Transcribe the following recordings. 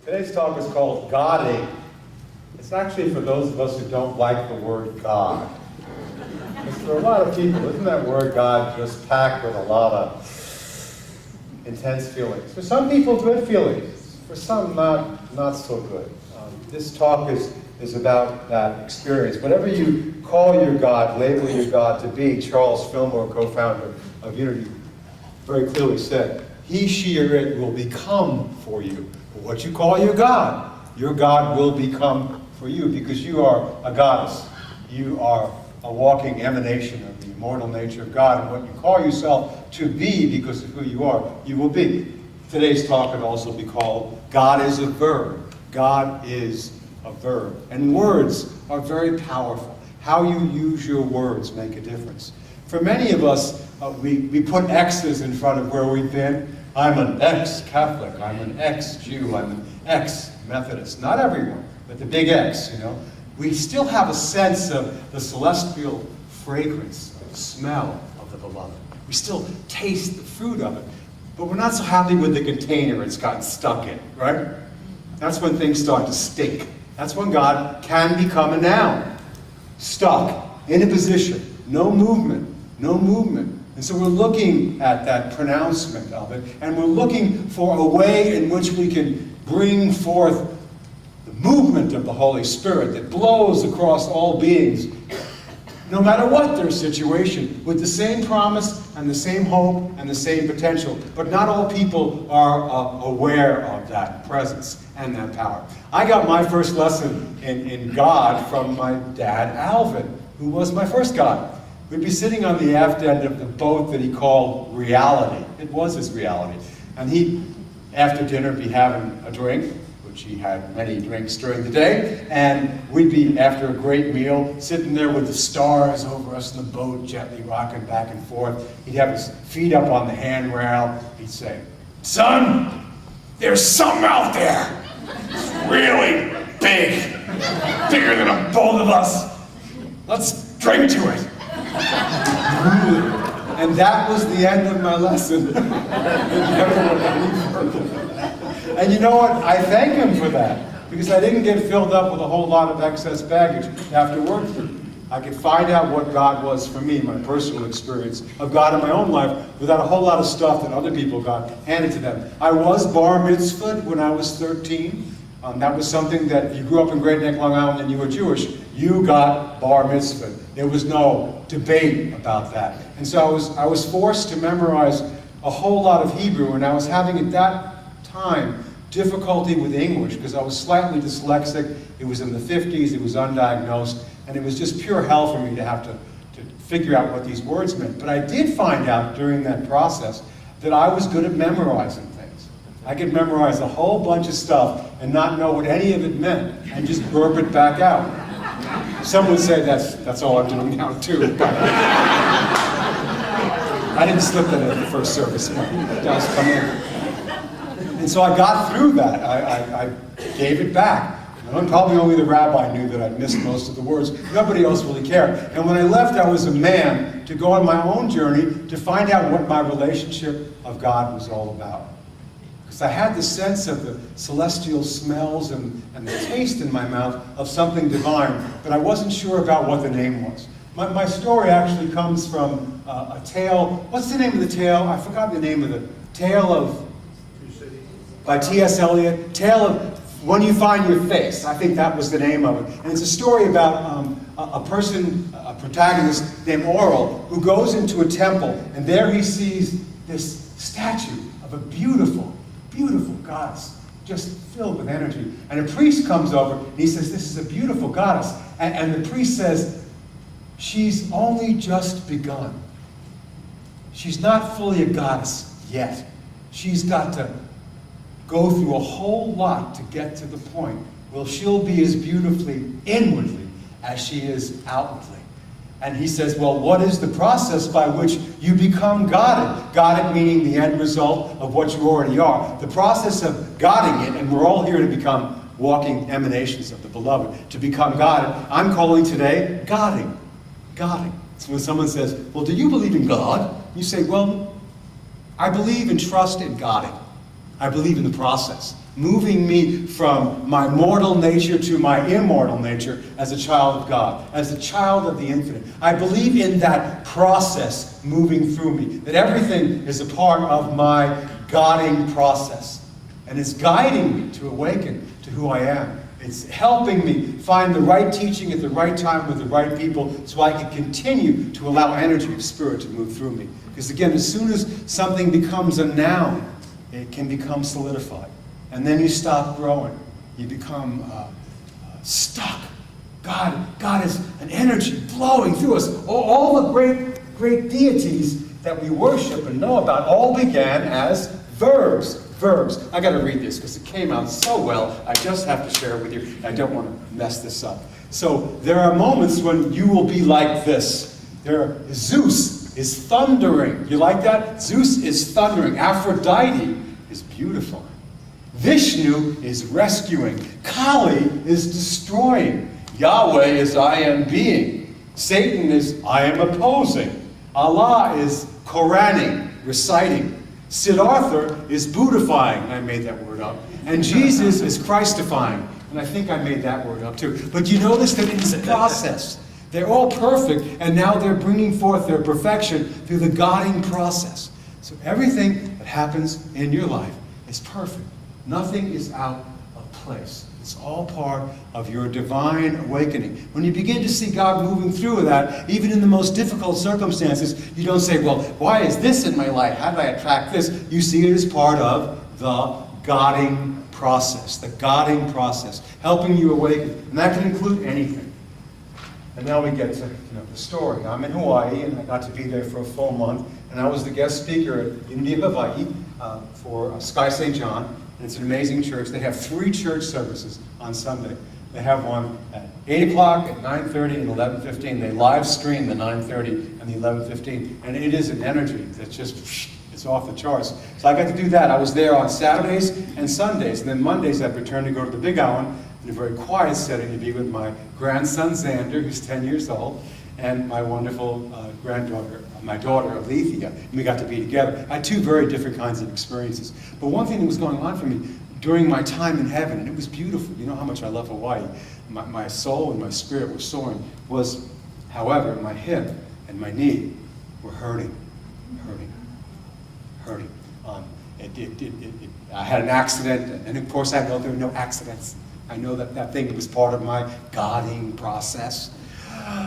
Today's talk is called Godding. It's actually for those of us who don't like the word God. Because for a lot of people, isn't that word God just packed with a lot of intense feelings? For some people, good feelings. For some, not so good. This talk is about that experience. Whatever you call your God, label your God to be, Charles Fillmore, co-founder of Unity, very clearly said, he, she, or it will become for you. But what you call your God will become for you, because you are a goddess. You are a walking emanation of the immortal nature of God, and what you call yourself to be because of who you are, you will be. Today's talk could also be called God is a verb. God is a verb. And words are very powerful. How you use your words make a difference. For many of us, we put X's in front of where we've been. I'm an ex-Catholic, I'm an ex-Jew, I'm an ex-Methodist. Not everyone, but the big X, you know. We still have a sense of the celestial fragrance, the smell of the beloved. We still taste the fruit of it, but we're not so happy with the container it's gotten stuck in, right? That's when things start to stink. That's when God can become a noun. Stuck, in a position, no movement, no movement. And so we're looking at that pronouncement of it, and we're looking for a way in which we can bring forth the movement of the Holy Spirit that blows across all beings, no matter what their situation, with the same promise and the same hope and the same potential. But not all people are aware of that presence and that power. I got my first lesson in God from my dad, Alvin, who was my first God. We'd be sitting on the aft end of the boat that he called reality. It was his reality. And he'd, after dinner, be having a drink, which he had many drinks during the day, and we'd be, after a great meal, sitting there with the stars over us in the boat, gently rocking back and forth. He'd have his feet up on the handrail. He'd say, "Son, there's something out there. It's really big, bigger than both of us. Let's drink to it." And that was the end of my lesson. It never went any further. And you know what? I thank him for that, because I didn't get filled up with a whole lot of excess baggage after work. I could find out what God was for me, my personal experience of God in my own life, without a whole lot of stuff that other people got handed to them. I was bar mitzvahed when I was 13. That was something that if you grew up in Great Neck, Long Island, and you were Jewish, you got bar mitzvahed. There was no debate about that. And so I was forced to memorize a whole lot of Hebrew, and I was having at that time difficulty with English because I was slightly dyslexic. It was in the 50s, it was undiagnosed, and it was just pure hell for me to have to figure out what these words meant. But I did find out during that process that I was good at memorizing things. I could memorize a whole bunch of stuff and not know what any of it meant and just burp it back out. Some would say that's all I'm doing now too. But I didn't slip that at the first service. It does come in. And so I got through that. I gave it back. And probably only the rabbi knew that I'd missed most of the words. Nobody else really cared. And when I left, I was a man to go on my own journey to find out what my relationship of God was all about. Because I had the sense of the celestial smells and the taste in my mouth of something divine, but I wasn't sure about what the name was. My story actually comes from a tale. What's the name of the tale? I forgot the name of the tale of, by T.S. Eliot, Tale of When You Find Your Face. I think that was the name of it. And it's a story about a protagonist named Oral, who goes into a temple, and there he sees this statue of a beautiful, beautiful goddess, just filled with energy. And a priest comes over, and he says, "This is a beautiful goddess." And the priest says, "She's only just begun. She's not fully a goddess yet. She's got to go through a whole lot to get to the point where she'll be as beautifully inwardly as she is outwardly." And he says, "Well, what is the process by which you become godded?" Godded meaning the end result of what you already are. The process of godding it, and we're all here to become walking emanations of the beloved, to become godded. I'm calling today godding. Godding. So when someone says, "Well, do you believe in God?" You say, "Well, I believe and trust in godding." I believe in the process, moving me from my mortal nature to my immortal nature as a child of God, as a child of the infinite. I believe in that process moving through me, that everything is a part of my Godding process, and it's guiding me to awaken to who I am. It's helping me find the right teaching at the right time with the right people so I can continue to allow energy of spirit to move through me. Because again, as soon as something becomes a noun, it can become solidified. And then you stop growing. You become stuck. God is an energy blowing through us. All the great deities that we worship and know about all began as verbs. Verbs. I got to read this because it came out so well. I just have to share it with you. I don't want to mess this up. So there are moments when you will be like this. Zeus is thundering. You like that? Zeus is thundering. Aphrodite is beautiful. Vishnu is rescuing. Kali is destroying. Yahweh is I am being. Satan is I am opposing. Allah is Quraning, reciting. Siddhartha is Buddhifying, and I made that word up. And Jesus is Christifying, and I think I made that word up too. But you notice that it's a process. They're all perfect, and now they're bringing forth their perfection through the Godding process. So everything that happens in your life is perfect. Nothing is out of place. It's all part of your divine awakening. When you begin to see God moving through that, even in the most difficult circumstances, you don't say, well, why is this in my life? How did I attract this? You see it as part of the Godding process, helping you awaken. And that can include anything. And now we get to the story. I'm in Hawaii, and I got to be there for a full month, and I was the guest speaker at Unity of Hawaii for Sky St. John. And it's an amazing church. They have 3 church services on Sunday. They have one at 8 o'clock, at 9:30, and 11:15. They live stream the 9:30 and the 11:15. And it is an energy that's just, it's off the charts. So I got to do that. I was there on Saturdays and Sundays. And then Mondays I'd return to go to the Big Island in a very quiet setting to be with my grandson Xander, who's 10 years old, and my wonderful granddaughter, my daughter Alethea, and we got to be together. I had 2 very different kinds of experiences. But one thing that was going on for me during my time in heaven, and it was beautiful, you know how much I love Hawaii, my soul and my spirit were soaring, was, however, my hip and my knee were hurting. I had an accident, and of course I know there are no accidents. I know that thing was part of my Godding process.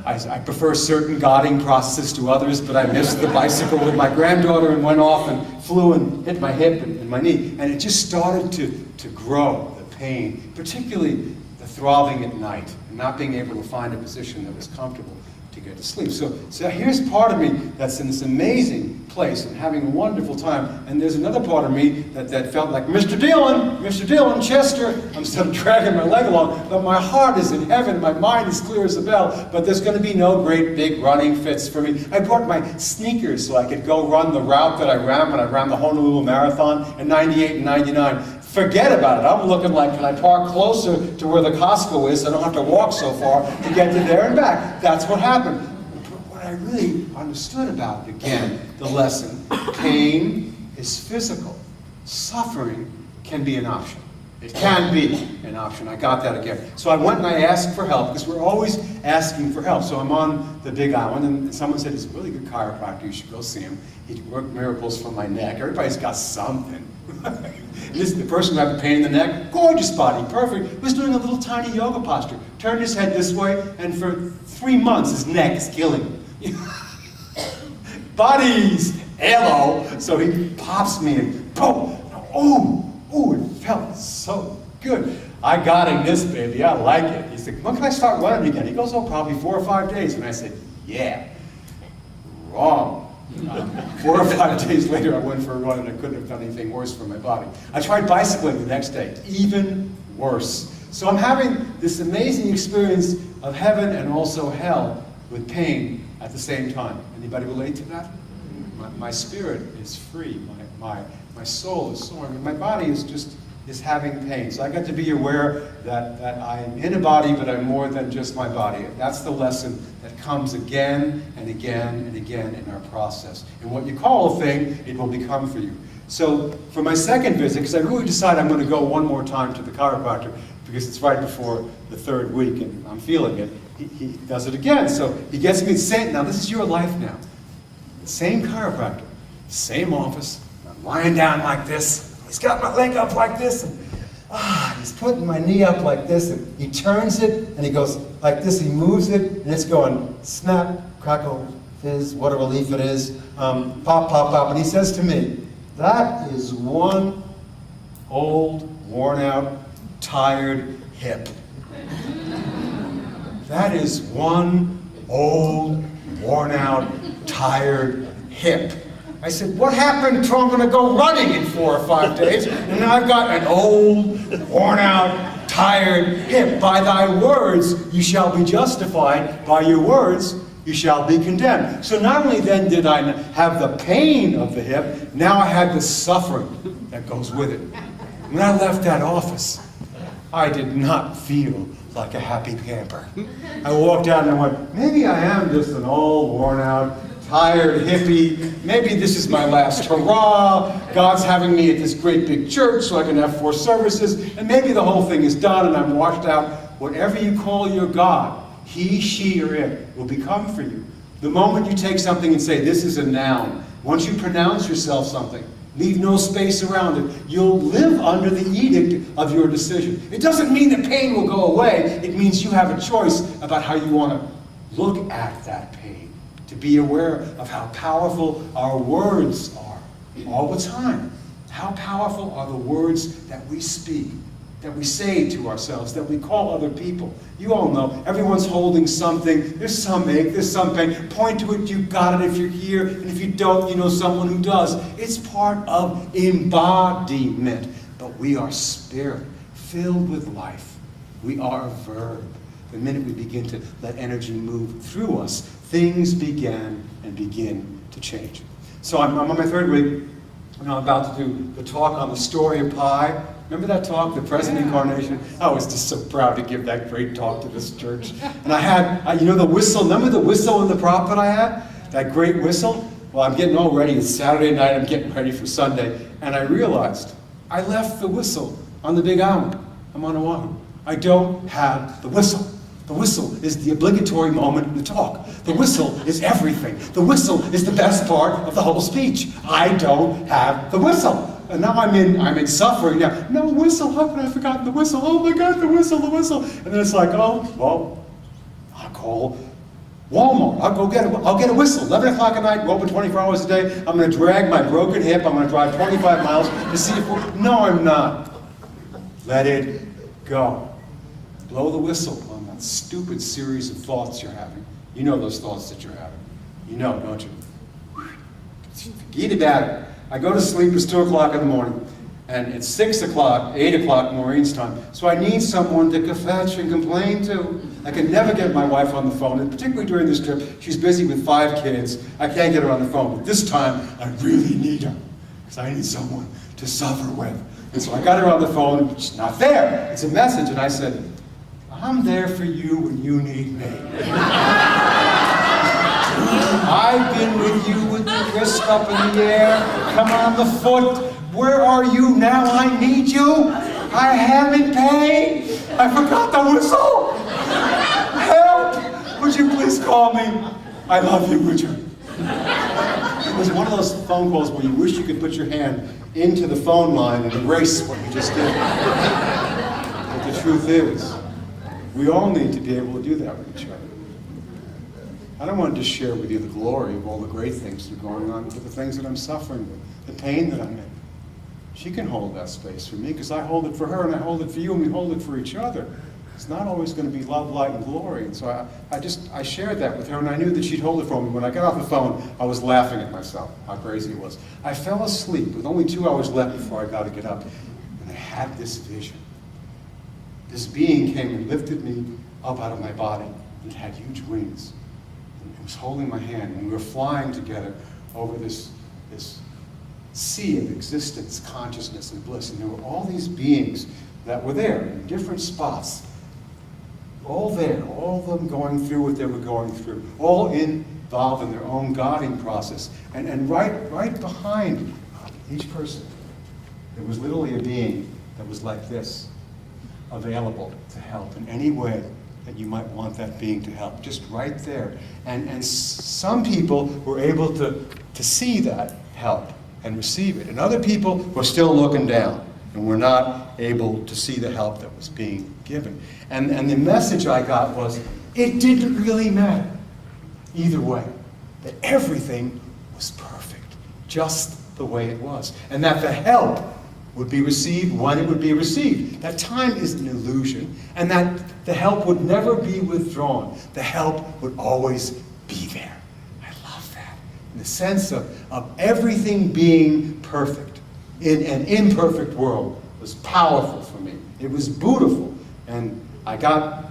I prefer certain Godding processes to others, but I missed the bicycle with my granddaughter and went off and flew and hit my hip and my knee. And it just started to grow, the pain, particularly the throbbing at night, and not being able to find a position that was comfortable to get to sleep. So here's part of me that's in this amazing place and having a wonderful time. And there's another part of me that felt like, Mr. Dillon, Chester. I'm still dragging my leg along, but my heart is in heaven. My mind is clear as a bell, but there's going to be no great big running fits for me. I brought my sneakers so I could go run the route that I ran when I ran the Honolulu Marathon in 98 and 99. Forget about it. I'm looking like, can I park closer to where the Costco is so I don't have to walk so far to get to there and back? That's what happened. But what I really understood about it, again, the lesson, pain is physical. Suffering can be an option. It can be an option. I got that again. So I went and I asked for help, because we're always asking for help. So I'm on the Big Island, and someone said, he's a really good chiropractor. You should go see him. He worked miracles for my neck. Everybody's got something. The person who had the pain in the neck, gorgeous body, perfect, was doing a little tiny yoga posture. Turned his head this way, and for 3 months his neck is killing him. Buddies, hello. So he pops me and boom. Oh, it felt so good. I got in this, baby. I like it. He said, when can I start running again? He goes, oh, probably 4 or 5 days. And I said, yeah. Wrong. 4 or 5 days later, I went for a run, and I couldn't have done anything worse for my body. I tried bicycling the next day. Even worse. So I'm having this amazing experience of heaven and also hell with pain at the same time. Anybody relate to that? My spirit is free. My soul is soaring. My body is having pain. So I got to be aware that I'm in a body, but I'm more than just my body. That's the lesson that comes again and again and again in our process. And what you call a thing, it will become for you. So for my second visit, because I really decided I'm going to go one more time to the chiropractor, because it's right before the third week and I'm feeling it, he does it again. So he gets me the same, now this is your life now. Same chiropractor, same office, I'm lying down like this, he's got my leg up like this, and he's putting my knee up like this, and he turns it, and he goes like this, he moves it, and it's going snap, crackle, fizz, what a relief it is, pop, pop, pop, and he says to me, that is one old, worn out, tired hip. That is one old, worn out, tired hip. I said, what happened to I'm going to go running in 4 or 5 days, and now I've got an old, worn out, tired hip. By thy words you shall be justified, by your words you shall be condemned. So not only then did I have the pain of the hip, now I had the suffering that goes with it. When I left that office, I did not feel like a happy camper. I walked out and I went, maybe I am just an old, worn out, tired hippie. Maybe this is my last hurrah. God's having me at this great big church so I can have 4 services. And maybe the whole thing is done and I'm washed out. Whatever you call your God, he, she, or it will become for you. The moment you take something and say, this is a noun, once you pronounce yourself something, leave no space around it, you'll live under the edict of your decision. It doesn't mean the pain will go away. It means you have a choice about how you want to look at that pain, to be aware of how powerful our words are all the time. How powerful are the words that we speak, that we say to ourselves, that we call other people. You all know, everyone's holding something. There's some ache, there's some pain. Point to it, you got it if you're here, and if you don't, you know someone who does. It's part of embodiment. But we are spirit, filled with life. We are a verb. The minute we begin to let energy move through us, things begin to change. So I'm on my third week, and I'm about to do the talk on the story of pi. Remember that talk, the present incarnation? I was just so proud to give that great talk to this church. And I had, you know the whistle, remember the whistle and the prop that I had? That great whistle? Well, I'm getting all ready. It's Saturday night, I'm getting ready for Sunday. And I realized I left the whistle on the Big Island. I'm on Oahu. I don't have the whistle. The whistle is the obligatory moment in the talk. The whistle is everything. The whistle is the best part of the whole speech. I don't have the whistle. And now I'm in suffering now. No whistle, how could I have forgotten the whistle? Oh my God, the whistle, the whistle. And then it's like, oh, well, I'll call Walmart. I'll get a whistle. 11 o'clock at night, we're open 24 hours a day. I'm going to drag my broken hip. I'm going to drive 25 miles to see if no, I'm not. Let it go. Blow the whistle on that stupid series of thoughts you're having. You know those thoughts that you're having. You know, don't you? Forget about it. I go to sleep, it's 2 o'clock in the morning, and it's 6 o'clock, 8 o'clock Maureen's time, so I need someone to fetch and complain to. I can never get my wife on the phone, and particularly during this trip, she's busy with 5 kids. I can't get her on the phone, but this time, I really need her, because I need someone to suffer with. And so I got her on the phone, but she's not there. It's a message, and I said, I'm there for you when you need me. I've been with you with the wrist up in the air, come on the foot. Where are you now? I need you. I am in pain. I forgot the whistle. Help! Would you please call me? I love you, would you? It was one of those phone calls where you wish you could put your hand into the phone line and erase what you just did. But the truth is, we all need to be able to do that with each other. I don't want to just share with you the glory of all the great things that are going on, but the things that I'm suffering with, the pain that I'm in. She can hold that space for me because I hold it for her and I hold it for you and we hold it for each other. It's not always going to be love, light, and glory. And so I shared that with her and I knew that she'd hold it for me. When I got off the phone, I was laughing at myself, how crazy it was. I fell asleep with only 2 hours left before I got to get up. And I had this vision. This being came and lifted me up out of my body. It had huge wings. It was holding my hand, and we were flying together over this sea of existence, consciousness, and bliss. And there were all these beings that were there in different spots, all there, all of them going through what they were going through, all involved in their own guiding process. And right behind Each person. There was literally a being that was like this, available to help in any way that you might want that being to help, just right there. And some people were able to see that help and receive it. And other people were still looking down and were not able to see the help that was being given. And the message I got was, it didn't really matter either way, that everything was perfect, just the way it was. And that the help would be received when it would be received. That time is an illusion, and that the help would never be withdrawn. The help would always be there. I love that. In the sense of everything being perfect in an imperfect world was powerful for me. It was beautiful. And I got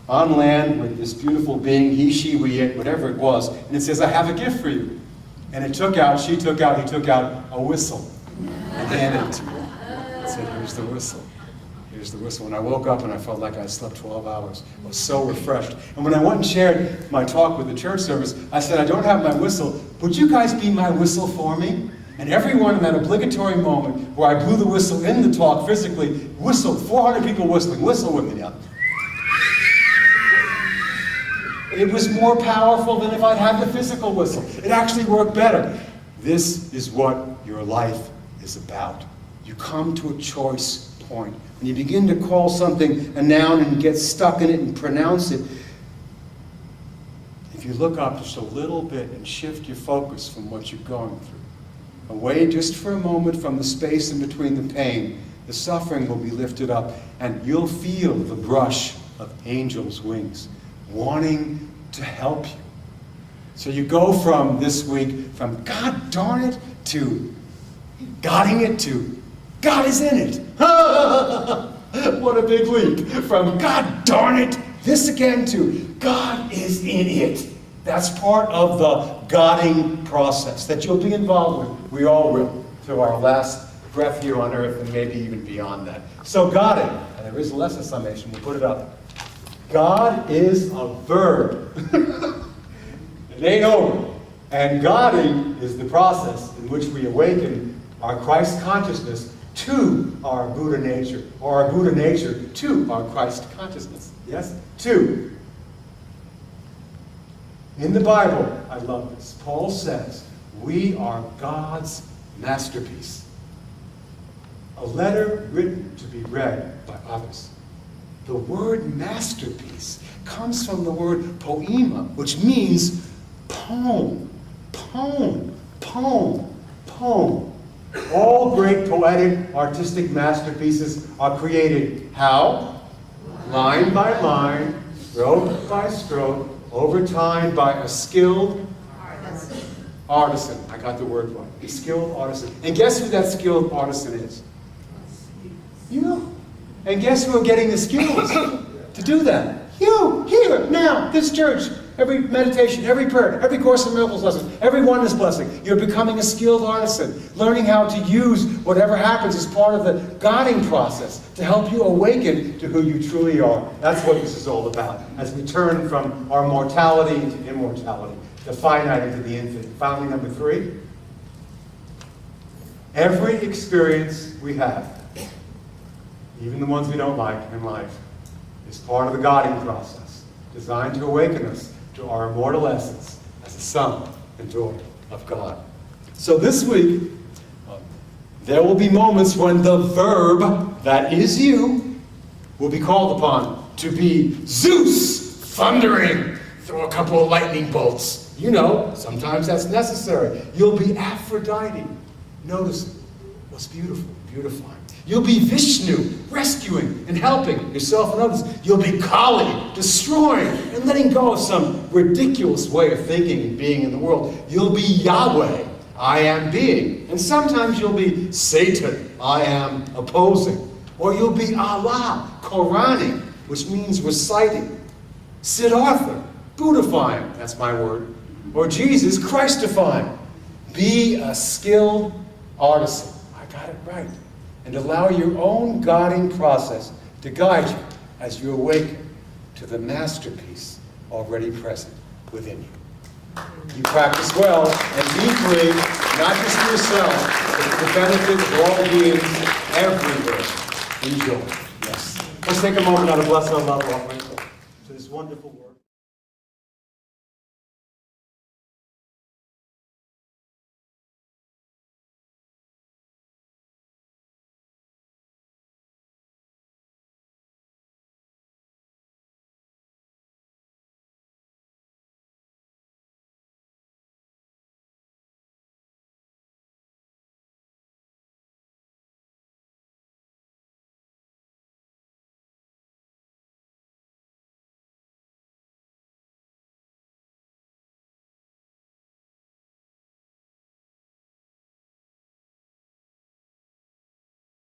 on land with this beautiful being, he, she, we, it, whatever it was, and it says, I have a gift for you. And he took out a whistle. And handed it to me. I said, here's the whistle. Here's the whistle. When I woke up and I felt like I slept 12 hours, I was so refreshed. And when I went and shared my talk with the church service, I said, I don't have my whistle. Would you guys be my whistle for me? And everyone in that obligatory moment where I blew the whistle in the talk physically, whistled, 400 people whistling, whistle with me now. It was more powerful than if I'd had the physical whistle. It actually worked better. This is what your life is about. You come to a choice point. When you begin to call something a noun and get stuck in it and pronounce it, if you look up just a little bit and shift your focus from what you're going through, away just for a moment from the space in between the pain, the suffering will be lifted up, and you'll feel the brush of angels' wings wanting to help you. So you go from this week, from God darn it, to Godding it, to God is in it. What a big leap. From God darn it, this again, to God is in it. That's part of the Godding process that you'll be involved with. We all will, to our last breath here on earth, and maybe even beyond that. So Godding, and there is a lesson summation, we'll put it up. God is a verb. It ain't over. And Godding is the process in which we awaken our Christ consciousness to our Buddha nature, or our Buddha nature to our Christ consciousness. Yes? Two. In the Bible, I love this, Paul says, we are God's masterpiece. A letter written to be read by others. The word masterpiece comes from the word poema, which means poem, poem, poem, poem. All great poetic, artistic masterpieces are created how? Line by line, stroke by stroke, over time by a skilled artisan. I got the word right. A skilled artisan. And guess who that skilled artisan is? You. And guess who are getting the skills to do that? You, here, now, this church. Every meditation, every prayer, every Course in Miracles lesson, every oneness blessing. You're becoming a skilled artisan, learning how to use whatever happens as part of the Godding process to help you awaken to who you truly are. That's what this is all about, as we turn from our mortality into immortality, the finite into the infinite. Finally, number 3, every experience we have, even the ones we don't like in life, is part of the Godding process, designed to awaken us to our immortal essence as a son and daughter of God. So this week, there will be moments when the verb, that is you, will be called upon to be Zeus, thundering, throw a couple of lightning bolts. You know, sometimes that's necessary. You'll be Aphrodite, noticing what's beautiful, beautifying. You'll be Vishnu, rescuing and helping yourself and others. You'll be Kali, destroying and letting go of some ridiculous way of thinking and being in the world. You'll be Yahweh, I am being. And sometimes you'll be Satan, I am opposing. Or you'll be Allah, Quraning, which means reciting. Siddhartha, Buddhifying, that's my word. Or Jesus, Christifying. Be a skilled artisan. I got it right. And allow your own Godding process to guide you as you awaken to the masterpiece already present within you. You practice well and be free, not just for yourself, but for the benefit of all beings everywhere. Enjoy. Yes. Let's take a moment now to bless our love offering to this wonderful world.